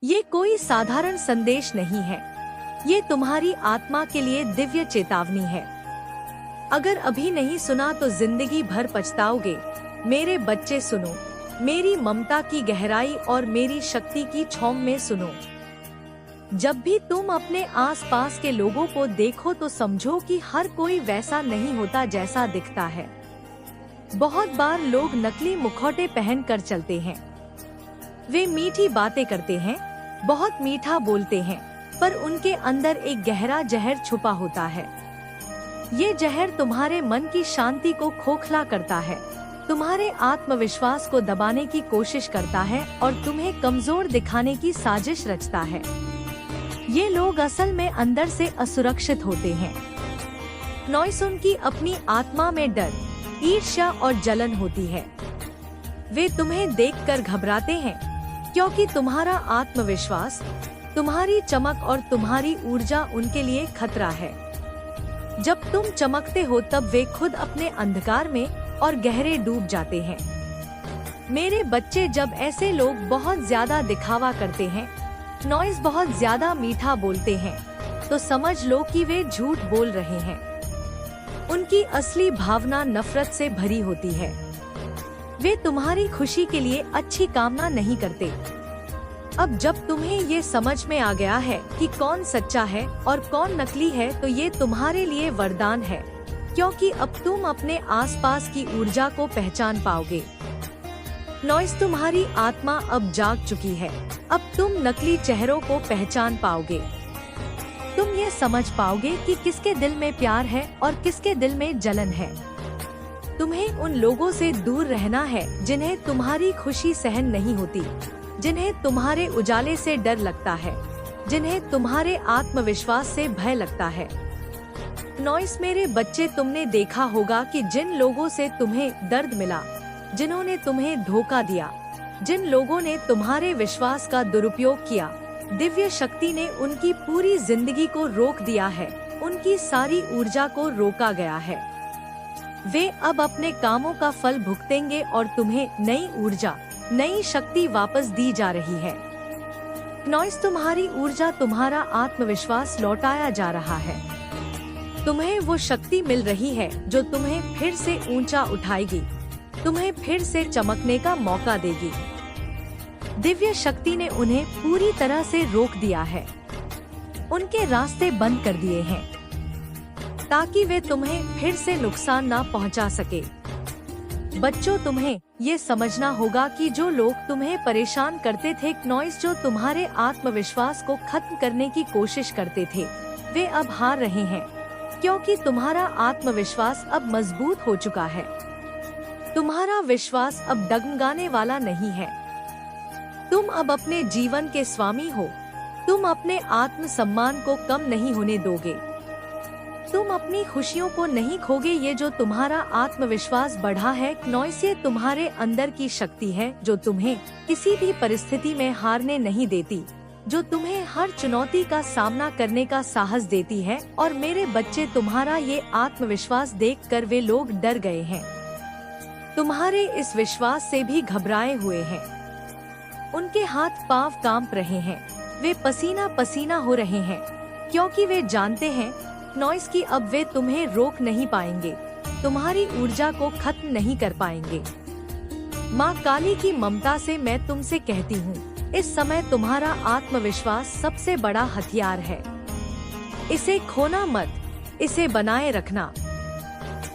ये कोई साधारण संदेश नहीं है, ये तुम्हारी आत्मा के लिए दिव्य चेतावनी है। अगर अभी नहीं सुना तो जिंदगी भर पछताओगे। मेरे बच्चे सुनो, मेरी ममता की गहराई और मेरी शक्ति की छाँव में सुनो। जब भी तुम अपने आसपास के लोगों को देखो तो समझो कि हर कोई वैसा नहीं होता जैसा दिखता है। बहुत बार लोग नकली मुखौटे पहनकर चलते हैं। वे मीठी बातें करते हैं, बहुत मीठा बोलते हैं, पर उनके अंदर एक गहरा जहर छुपा होता है। ये जहर तुम्हारे मन की शांति को खोखला करता है, तुम्हारे आत्मविश्वास को दबाने की कोशिश करता है और तुम्हें कमजोर दिखाने की साजिश रचता है। ये लोग असल में अंदर से असुरक्षित होते हैं। नॉइस उनकी अपनी आत्मा में डर, ईर्ष्या और जलन होती है। वे तुम्हें देखकर घबराते हैं क्योंकि तुम्हारा आत्मविश्वास, तुम्हारी चमक और तुम्हारी ऊर्जा उनके लिए खतरा है। जब तुम चमकते हो तब वे खुद अपने अंधकार में और गहरे डूब जाते हैं। मेरे बच्चे, जब ऐसे लोग बहुत ज्यादा दिखावा करते हैं, नॉइस बहुत ज्यादा मीठा बोलते हैं, तो समझ लो कि वे झूठ बोल रहे हैं। उनकी असली भावना नफरत से भरी होती है। वे तुम्हारी खुशी के लिए अच्छी कामना नहीं करते। अब जब तुम्हें ये समझ में आ गया है कि कौन सच्चा है और कौन नकली है, तो ये तुम्हारे लिए वरदान है, क्योंकि अब तुम अपने आसपास की ऊर्जा को पहचान पाओगे। नॉइस, तुम्हारी आत्मा अब जाग चुकी है। अब तुम नकली चेहरों को पहचान पाओगे। तुम ये समझ पाओगे कि किसके दिल में प्यार है और किसके दिल में जलन है। तुम्हें उन लोगों से दूर रहना है जिन्हें तुम्हारी खुशी सहन नहीं होती, जिन्हें तुम्हारे उजाले से डर लगता है, जिन्हें तुम्हारे आत्मविश्वास से भय लगता है। नॉइस, मेरे बच्चे, तुमने देखा होगा कि जिन लोगों से तुम्हें दर्द मिला, जिन्होंने तुम्हें धोखा दिया, जिन लोगों ने तुम्हारे विश्वास का दुरुपयोग किया, दिव्य शक्ति ने उनकी पूरी जिंदगी को रोक दिया है। उनकी सारी ऊर्जा को रोका गया है। वे अब अपने कामों का फल भुगतेंगे और तुम्हें नई ऊर्जा, नई शक्ति वापस दी जा रही है। नॉइस, तुम्हारी ऊर्जा, तुम्हारा आत्मविश्वास लौटाया जा रहा है। तुम्हें वो शक्ति मिल रही है जो तुम्हें फिर से ऊंचा उठाएगी, तुम्हें फिर से चमकने का मौका देगी। दिव्य शक्ति ने उन्हें पूरी तरह से रोक दिया है, उनके रास्ते बंद कर दिए हैं, ताकि वे तुम्हें फिर से नुकसान ना पहुंचा सके। बच्चों, तुम्हें ये समझना होगा कि जो लोग तुम्हें परेशान करते थे, नॉइस, जो तुम्हारे आत्मविश्वास को खत्म करने की कोशिश करते थे, वे अब हार रहे हैं, क्योंकि तुम्हारा आत्मविश्वास अब मजबूत हो चुका है। तुम्हारा विश्वास अब डगमगाने वाला नहीं है। तुम अब अपने जीवन के स्वामी हो। तुम अपने आत्म सम्मान को कम नहीं होने दोगे। तुम अपनी खुशियों को नहीं खोगे। ये जो तुम्हारा आत्मविश्वास बढ़ा है, नॉइस, ये तुम्हारे अंदर की शक्ति है जो तुम्हें किसी भी परिस्थिति में हारने नहीं देती, जो तुम्हें हर चुनौती का सामना करने का साहस देती है। और मेरे बच्चे, तुम्हारा ये आत्मविश्वास देखकर वे लोग डर गए हैं, तुम्हारे इस विश्वास से भी घबराए हुए हैं। उनके हाथ पांव कांप रहे हैं, वे पसीना पसीना हो रहे हैं, क्योंकि वे जानते हैं नॉइस कि अब वे तुम्हें रोक नहीं पाएंगे, तुम्हारी ऊर्जा को खत्म नहीं कर पाएंगे। माँ काली की ममता से मैं तुमसे कहती हूँ, इस समय तुम्हारा आत्मविश्वास सबसे बड़ा हथियार है। इसे खोना मत, इसे बनाए रखना,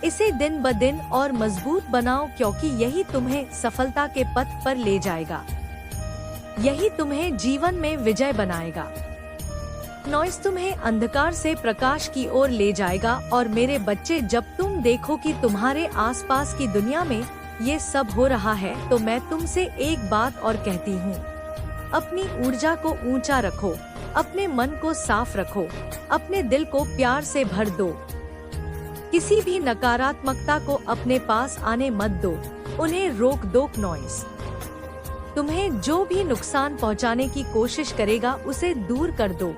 इसे दिन ब दिन और मजबूत बनाओ, क्योंकि यही तुम्हें सफलता के पथ पर ले जाएगा, यही तुम्हें जीवन में विजय बनाएगा। नॉइस, तुम्हें अंधकार से प्रकाश की ओर ले जाएगा। और मेरे बच्चे, जब तुम देखो कि तुम्हारे आसपास की दुनिया में ये सब हो रहा है, तो मैं तुमसे एक बात और कहती हूँ, अपनी ऊर्जा को ऊंचा रखो, अपने मन को साफ रखो, अपने दिल को प्यार से भर दो। किसी भी नकारात्मकता को अपने पास आने मत दो, उन्हें रोक दो। नॉइस, तुम्हें जो भी नुकसान पहुंचाने की कोशिश करेगा उसे दूर कर दो।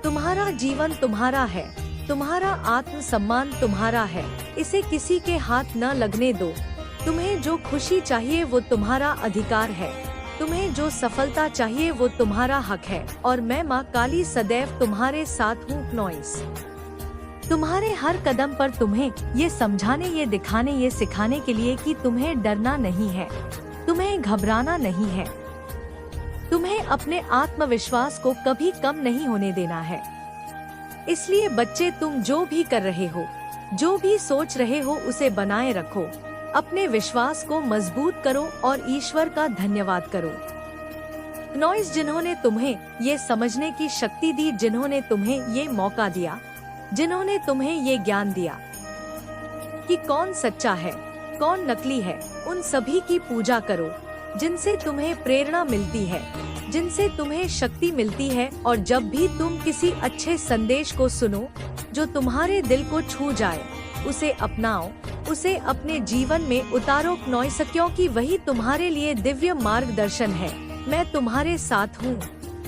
तुम्हारा जीवन तुम्हारा है, तुम्हारा आत्म सम्मान तुम्हारा है, इसे किसी के हाथ न लगने दो। तुम्हें जो खुशी चाहिए वो तुम्हारा अधिकार है। तुम्हें जो सफलता चाहिए वो तुम्हारा हक है और मैं माँ काली सदैव तुम्हारे साथ हूँ। नॉइस, तुम्हारे हर कदम पर तुम्हें ये समझाने, ये दिखाने, ये सिखाने के लिए कि तुम्हें डरना नहीं है, तुम्हें घबराना नहीं है, तुम्हें अपने आत्मविश्वास को कभी कम नहीं होने देना है। इसलिए बच्चे, तुम जो भी कर रहे हो, जो भी सोच रहे हो, उसे बनाए रखो, अपने विश्वास को मजबूत करो और ईश्वर का धन्यवाद करो। नॉइस, जिन्होंने तुम्हें ये समझने की शक्ति दी, जिन्होंने तुम्हें ये मौका दिया, जिन्होंने तुम्हें ये ज्ञान दिया कि कौन सच्चा है, कौन नकली है, उन सभी की पूजा करो, जिनसे तुम्हें प्रेरणा मिलती है, जिनसे तुम्हें शक्ति मिलती है। और जब भी तुम किसी अच्छे संदेश को सुनो जो तुम्हारे दिल को छू जाए, उसे अपनाओ, उसे अपने जीवन में उतारो। नॉइस, क्योंकि वही तुम्हारे लिए दिव्य मार्गदर्शन है। मैं तुम्हारे साथ हूँ,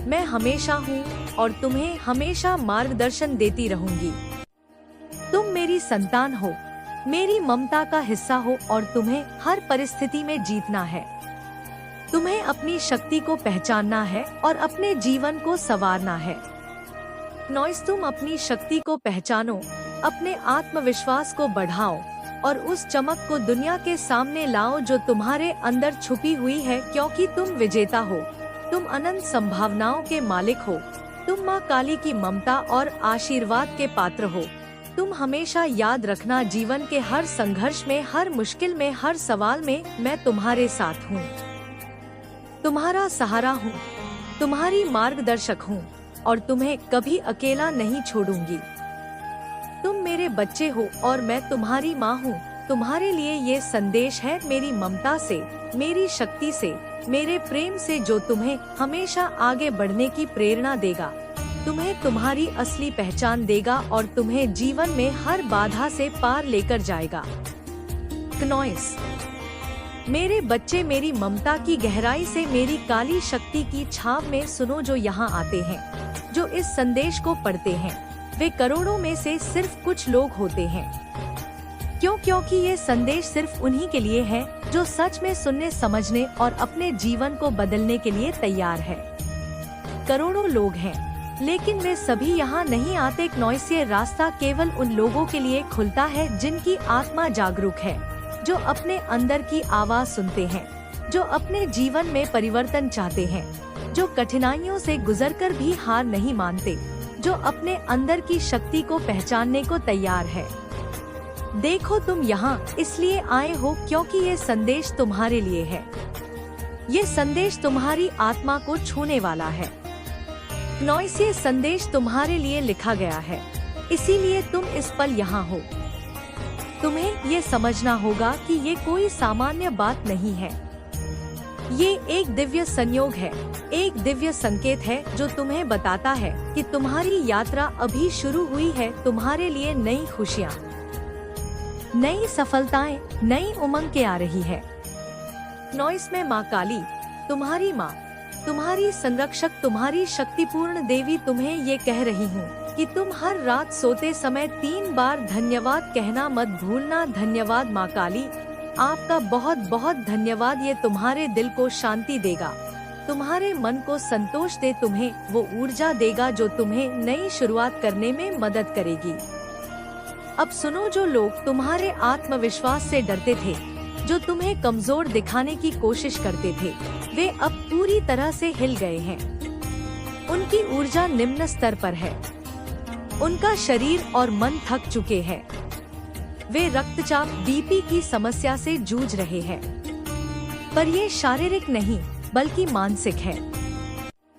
मैं हमेशा हूँ और तुम्हें हमेशा मार्गदर्शन देती रहूंगी। तुम मेरी संतान हो, मेरी ममता का हिस्सा हो और तुम्हें हर परिस्थिति में जीतना है। तुम्हें अपनी शक्ति को पहचानना है और अपने जीवन को संवारना है। नॉइस, तुम अपनी शक्ति को पहचानो, अपने आत्मविश्वास को बढ़ाओ और उस चमक को दुनिया के सामने लाओ जो तुम्हारे अंदर छुपी हुई है, क्योंकि तुम विजेता हो, तुम अनंत संभावनाओं के मालिक हो, तुम माँ काली की ममता और आशीर्वाद के पात्र हो। तुम हमेशा याद रखना, जीवन के हर संघर्ष में, हर मुश्किल में, हर सवाल में मैं तुम्हारे साथ हूँ, तुम्हारा सहारा हूँ, तुम्हारी मार्गदर्शक हूँ और तुम्हें कभी अकेला नहीं छोड़ूंगी। तुम मेरे बच्चे हो और मैं तुम्हारी माँ हूँ। तुम्हारे लिए ये संदेश है मेरी ममता से, मेरी शक्ति से, मेरे प्रेम से, जो तुम्हें हमेशा आगे बढ़ने की प्रेरणा देगा, तुम्हें तुम्हारी असली पहचान देगा और तुम्हें जीवन में हर बाधा से पार लेकर जाएगा। नॉइस, मेरे बच्चे, मेरी ममता की गहराई से, मेरी काली शक्ति की छाव में सुनो। जो यहाँ आते हैं, जो इस संदेश को पढ़ते हैं, वे करोड़ों में से सिर्फ कुछ लोग होते हैं। क्योंकि ये संदेश सिर्फ उन्हीं के लिए है जो सच में सुनने, समझने और अपने जीवन को बदलने के लिए तैयार है। करोड़ों लोग हैं, लेकिन वे सभी यहाँ नहीं आते। नॉइस, ये रास्ता केवल उन लोगों के लिए खुलता है जिनकी आत्मा जागरूक है, जो अपने अंदर की आवाज सुनते हैं, जो अपने जीवन में परिवर्तन चाहते हैं, जो कठिनाइयों से गुजरकर भी हार नहीं मानते, जो अपने अंदर की शक्ति को पहचानने को तैयार है। देखो, तुम यहाँ इसलिए आए हो क्योंकि ये संदेश तुम्हारे लिए है। ये संदेश तुम्हारी आत्मा को छूने वाला है। नॉइस, ये संदेश तुम्हारे लिए लिखा गया है, इसीलिए तुम इस पल यहाँ हो। तुम्हें ये समझना होगा कि ये कोई सामान्य बात नहीं है। ये एक दिव्य संयोग है, एक दिव्य संकेत है जो तुम्हें बताता है कि तुम्हारी यात्रा अभी शुरू हुई है। तुम्हारे लिए नई खुशियाँ, नई सफलताएं, नई उमंग के आ रही है। नॉइस, में माँ काली, तुम्हारी माँ, तुम्हारी संरक्षक, तुम्हारी शक्तिपूर्ण देवी तुम्हें ये कह रही हूँ कि तुम हर रात सोते समय 3 बार धन्यवाद कहना मत भूलना। धन्यवाद माँ काली, आपका बहुत बहुत धन्यवाद। ये तुम्हारे दिल को शांति देगा, तुम्हारे मन को संतोष दे, तुम्हें वो ऊर्जा देगा जो तुम्हें नई शुरुआत करने में मदद करेगी। अब सुनो, जो लोग तुम्हारे आत्मविश्वास से डरते थे, जो तुम्हें कमजोर दिखाने की कोशिश करते थे, वे अब पूरी तरह से हिल गए हैं। उनकी ऊर्जा निम्न स्तर पर है, उनका शरीर और मन थक चुके हैं। वे रक्तचाप, बीपी की समस्या से जूझ रहे हैं, पर ये शारीरिक नहीं बल्कि मानसिक है।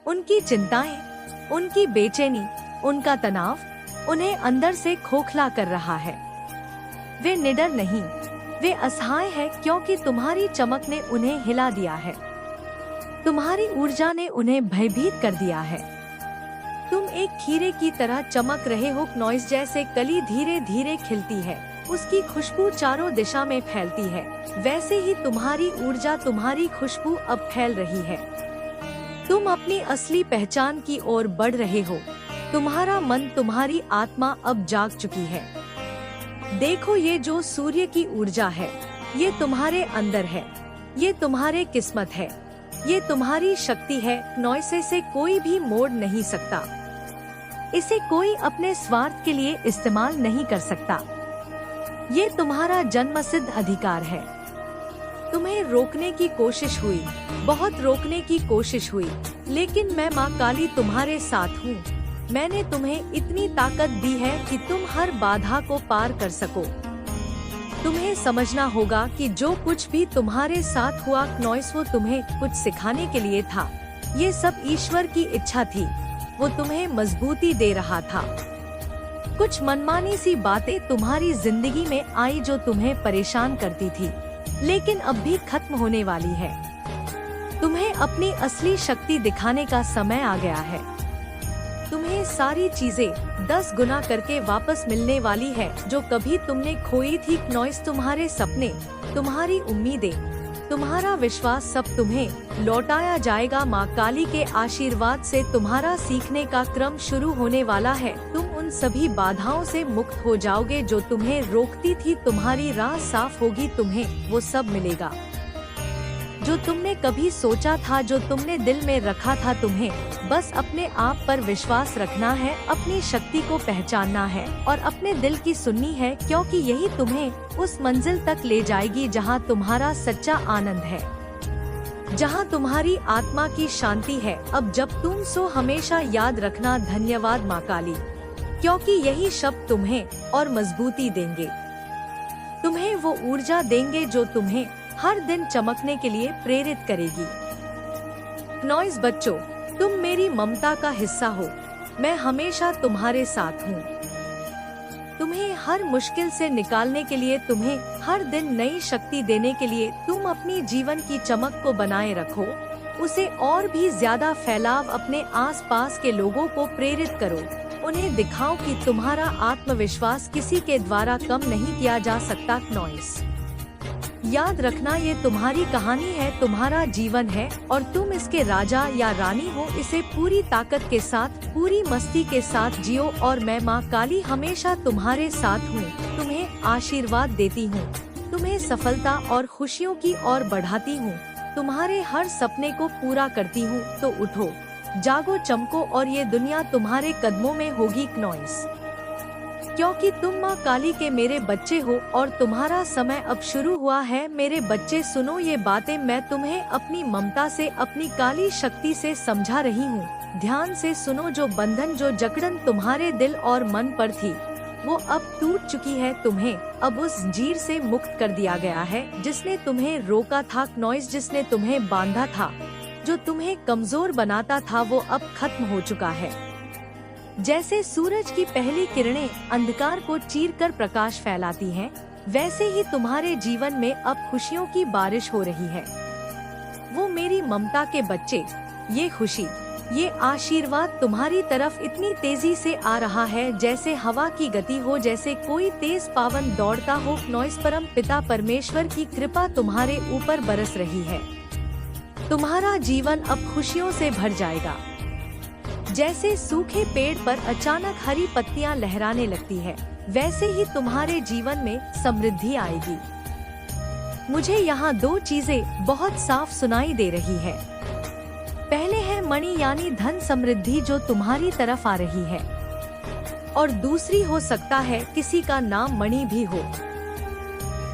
उनकी चिंताएं, उनकी बेचैनी, उनका तनाव उन्हें अंदर से खोखला कर रहा है। वे निडर नहीं, वे असहाय हैं, क्योंकि तुम्हारी चमक ने उन्हें हिला दिया है, तुम्हारी ऊर्जा ने उन्हें भयभीत कर दिया है। तुम एक खीरे की तरह चमक रहे हो। नॉइस, जैसे कली धीरे धीरे खिलती है, उसकी खुशबू चारों दिशा में फैलती है, वैसे ही तुम्हारी ऊर्जा, तुम्हारी खुशबू अब फैल रही है। तुम अपनी असली पहचान की ओर बढ़ रहे हो। तुम्हारा मन, तुम्हारी आत्मा अब जाग चुकी है। देखो, ये जो सूर्य की ऊर्जा है, ये तुम्हारे अंदर है, ये तुम्हारे किस्मत है, ये तुम्हारी शक्ति है, नॉइसे से कोई भी मोड़ नहीं सकता। इसे कोई अपने स्वार्थ के लिए इस्तेमाल नहीं कर सकता। ये तुम्हारा जन्मसिद्ध अधिकार है। तुम्हें रोकने की कोशिश हुई, बहुत रोकने की कोशिश हुई, लेकिन मैं माँ काली तुम्हारे साथ हूँ। मैंने तुम्हें इतनी ताकत दी है कि तुम हर बाधा को पार कर सको। तुम्हें समझना होगा कि जो कुछ भी तुम्हारे साथ हुआ नॉइस, वो तुम्हें कुछ सिखाने के लिए था। ये सब ईश्वर की इच्छा थी, वो तुम्हें मजबूती दे रहा था। कुछ मनमानी सी बातें तुम्हारी जिंदगी में आई जो तुम्हें परेशान करती थी, लेकिन अब भी खत्म होने वाली है। तुम्हें अपनी असली शक्ति दिखाने का समय आ गया है। तुम्हें सारी चीजें 10 गुना करके वापस मिलने वाली है जो कभी तुमने खोई थी। नॉइस, तुम्हारे सपने, तुम्हारी उम्मीदें, तुम्हारा विश्वास सब तुम्हें लौटाया जाएगा। माँ काली के आशीर्वाद से तुम्हारा सीखने का क्रम शुरू होने वाला है। तुम उन सभी बाधाओं से मुक्त हो जाओगे जो तुम्हें रोकती थी। तुम्हारी राह साफ होगी, तुम्हें वो सब मिलेगा जो तुमने कभी सोचा था, जो तुमने दिल में रखा था। तुम्हें बस अपने आप पर विश्वास रखना है, अपनी शक्ति को पहचानना है और अपने दिल की सुननी है, क्योंकि यही तुम्हें उस मंजिल तक ले जाएगी जहां तुम्हारा सच्चा आनंद है, जहां तुम्हारी आत्मा की शांति है। अब जब तुम सो हमेशा याद रखना, धन्यवाद माँ काली, क्योंकि यही शब्द तुम्हें और मजबूती देंगे, तुम्हें वो ऊर्जा देंगे जो तुम्हें हर दिन चमकने के लिए प्रेरित करेगी। नॉइस बच्चों, तुम मेरी ममता का हिस्सा हो। मैं हमेशा तुम्हारे साथ हूँ। तुम्हें हर मुश्किल से निकालने के लिए, तुम्हें हर दिन नई शक्ति देने के लिए, तुम अपनी जीवन की चमक को बनाए रखो, उसे और भी ज्यादा फैलाव। अपने आसपास के लोगों को प्रेरित करो, उन्हें दिखाओ कि तुम्हारा आत्मविश्वास किसी के द्वारा कम नहीं किया जा सकता। नॉइस, याद रखना, ये तुम्हारी कहानी है, तुम्हारा जीवन है और तुम इसके राजा या रानी हो। इसे पूरी ताकत के साथ, पूरी मस्ती के साथ जियो और मैं माँ काली हमेशा तुम्हारे साथ हूँ। तुम्हें आशीर्वाद देती हूँ, तुम्हें सफलता और खुशियों की ओर बढ़ाती हूँ, तुम्हारे हर सपने को पूरा करती हूँ। तो उठो, जागो, चमको और ये दुनिया तुम्हारे कदमों में होगी। नॉइस, क्योंकि तुम माँ काली के मेरे बच्चे हो और तुम्हारा समय अब शुरू हुआ है। मेरे बच्चे सुनो, ये बातें मैं तुम्हें अपनी ममता से, अपनी काली शक्ति से समझा रही हूँ। ध्यान से सुनो, जो बंधन, जो जकड़न तुम्हारे दिल और मन पर थी, वो अब टूट चुकी है। तुम्हें अब उस जंजीर से मुक्त कर दिया गया है जिसने तुम्हें रोका था। नॉइस, जिसने तुम्हें बांधा था, जो तुम्हें कमजोर बनाता था, वो अब खत्म हो चुका है। जैसे सूरज की पहली किरणें अंधकार को चीरकर प्रकाश फैलाती हैं, वैसे ही तुम्हारे जीवन में अब खुशियों की बारिश हो रही है। वो मेरी ममता के बच्चे, ये खुशी, ये आशीर्वाद तुम्हारी तरफ इतनी तेजी से आ रहा है जैसे हवा की गति हो, जैसे कोई तेज पावन दौड़ता हो। नॉइस, परम पिता परमेश्वर की कृपा तुम्हारे ऊपर बरस रही है। तुम्हारा जीवन अब खुशियों से भर जाएगा। जैसे सूखे पेड़ पर अचानक हरी पत्तियां लहराने लगती है, वैसे ही तुम्हारे जीवन में समृद्धि आएगी। मुझे यहाँ 2 चीजें बहुत साफ सुनाई दे रही है। पहले है मणि यानी धन समृद्धि जो तुम्हारी तरफ आ रही है, और दूसरी हो सकता है किसी का नाम मणि भी हो।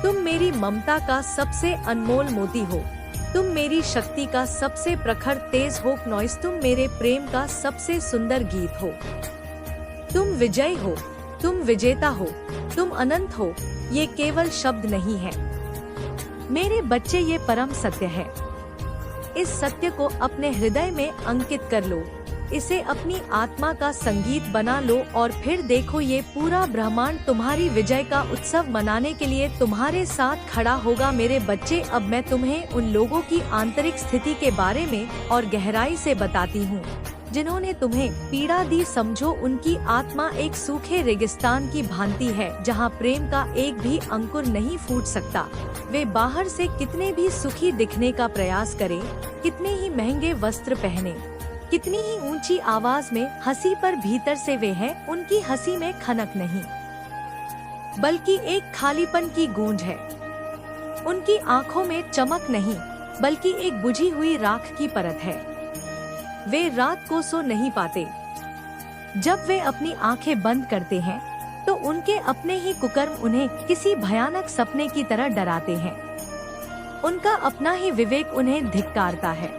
तुम मेरी ममता का सबसे अनमोल मोती हो, तुम मेरी शक्ति का सबसे प्रखर तेज हो। नॉइस, तुम मेरे प्रेम का सबसे सुंदर गीत हो। तुम विजय हो, तुम विजेता हो, तुम अनंत हो। ये केवल शब्द नहीं है मेरे बच्चे, ये परम सत्य है। इस सत्य को अपने हृदय में अंकित कर लो, इसे अपनी आत्मा का संगीत बना लो और फिर देखो, ये पूरा ब्रह्मांड तुम्हारी विजय का उत्सव मनाने के लिए तुम्हारे साथ खड़ा होगा। मेरे बच्चे, अब मैं तुम्हें उन लोगों की आंतरिक स्थिति के बारे में और गहराई से बताती हूँ जिन्होंने तुम्हें पीड़ा दी। समझो, उनकी आत्मा एक सूखे रेगिस्तान की भांति है जहाँ प्रेम का एक भी अंकुर नहीं फूट सकता। वे बाहर से कितने भी सुखी दिखने का प्रयास करें, कितने ही महंगे वस्त्र पहने, कितनी ही ऊंची आवाज में हंसी, पर भीतर से वे हैं, उनकी हंसी में खनक नहीं बल्कि एक खालीपन की गूंज है। उनकी आंखों में चमक नहीं बल्कि एक बुझी हुई राख की परत है। वे रात को सो नहीं पाते। जब वे अपनी आंखें बंद करते हैं तो उनके अपने ही कुकर्म उन्हें किसी भयानक सपने की तरह डराते हैं। उनका अपना ही विवेक उन्हें धिक्कारता है।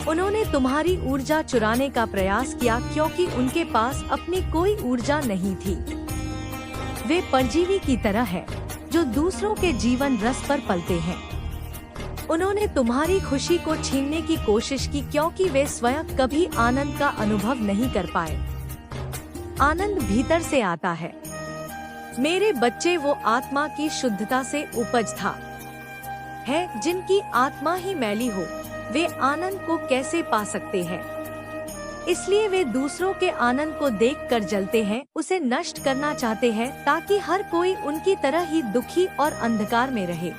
उन्होंने तुम्हारी ऊर्जा चुराने का प्रयास किया क्योंकि उनके पास अपनी कोई ऊर्जा नहीं थी। वे परजीवी की तरह है जो दूसरों के जीवन रस पर पलते हैं। उन्होंने तुम्हारी खुशी को छीनने की कोशिश की क्योंकि वे स्वयं कभी आनंद का अनुभव नहीं कर पाए। आनंद भीतर से आता है। मेरे बच्चे, वो आत्मा की शुद्धता से उपज था है जिनकी आत्मा ही मैली हो, वे आनंद को कैसे पा सकते हैं? इसलिए वे दूसरों के आनंद को देखकर जलते हैं, उसे नष्ट करना चाहते हैं ताकि हर कोई उनकी तरह ही दुखी और अंधकार में रहे।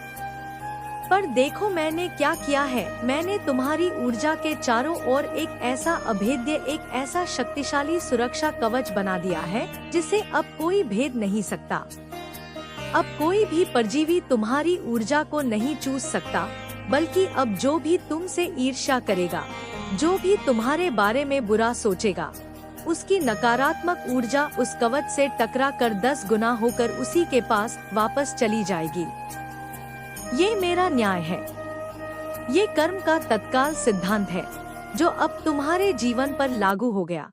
पर देखो मैंने क्या किया है। मैंने तुम्हारी ऊर्जा के चारों ओर एक ऐसा अभेद्य, एक ऐसा शक्तिशाली सुरक्षा कवच बना दिया है जिसे अब कोई भेद नहीं सकता। अब कोई भी परजीवी तुम्हारी ऊर्जा को नहीं चूस सकता, बल्कि अब जो भी तुमसे ईर्ष्या करेगा, जो भी तुम्हारे बारे में बुरा सोचेगा, उसकी नकारात्मक ऊर्जा उस कवच से टकरा कर 10 गुना होकर उसी के पास वापस चली जाएगी। ये मेरा न्याय है। ये कर्म का तत्काल सिद्धांत है जो अब तुम्हारे जीवन पर लागू हो गया।